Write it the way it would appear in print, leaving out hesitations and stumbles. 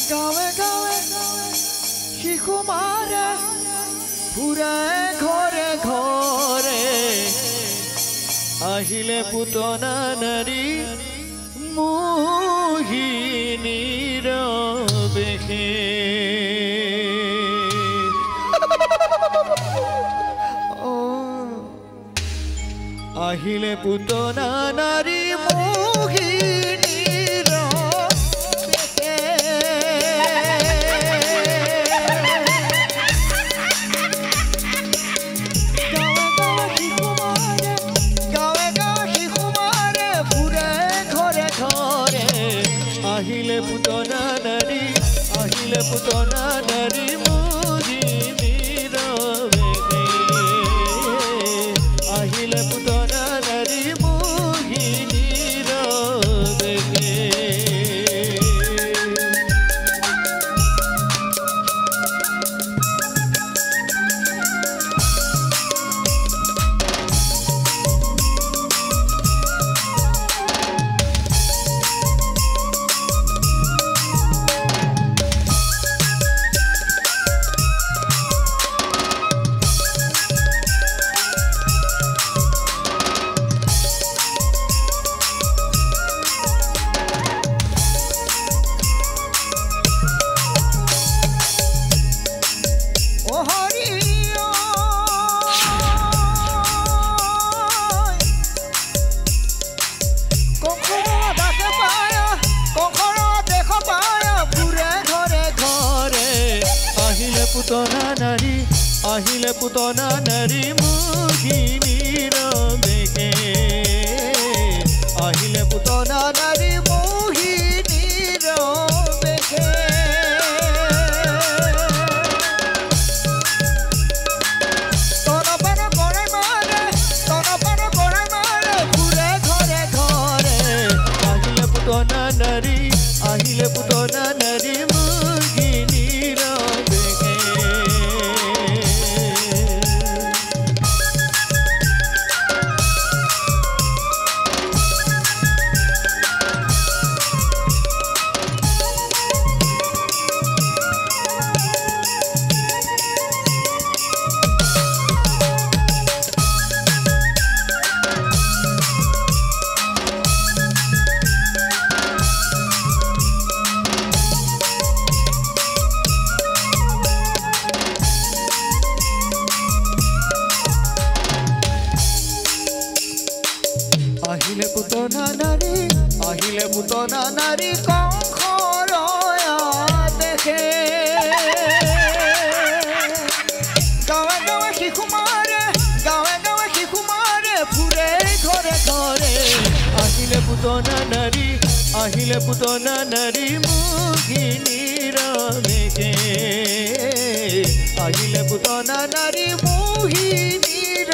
গাঁৱে গাঁৱে শিশু মাৰে ফুৰে ঘৰে ঘৰে আহিলে পুতনা নাৰী মোহিনীৰ বেশে আহিলে পুতনা নাৰী মোহিনীৰ বেশে আহিলে পুতনা নাৰী মোহিনীৰ বেশে আহিলে পুতনা নাৰী মোহিনীৰ বেশে আহিলে পুতনা নাৰী মোহিনীৰ বেশে আহিলে পুতনা নাৰী মোহিনীৰ বেশে তনপানে পৰাই মাৰে ফুৰে ঘৰে ঘৰে আহিলে পুতনা নাৰী মোহিনীৰ বেশে আহিলে পুতনা নাৰী কংসৰ দেখে গাঁৱে গাঁৱে শিশু মাৰে ফুৰে ঘৰে ঘৰে আহিলে পুতনা নাৰী মোহিনীৰ বেশে আহিলে পুতনা নাৰী মোহিনীৰ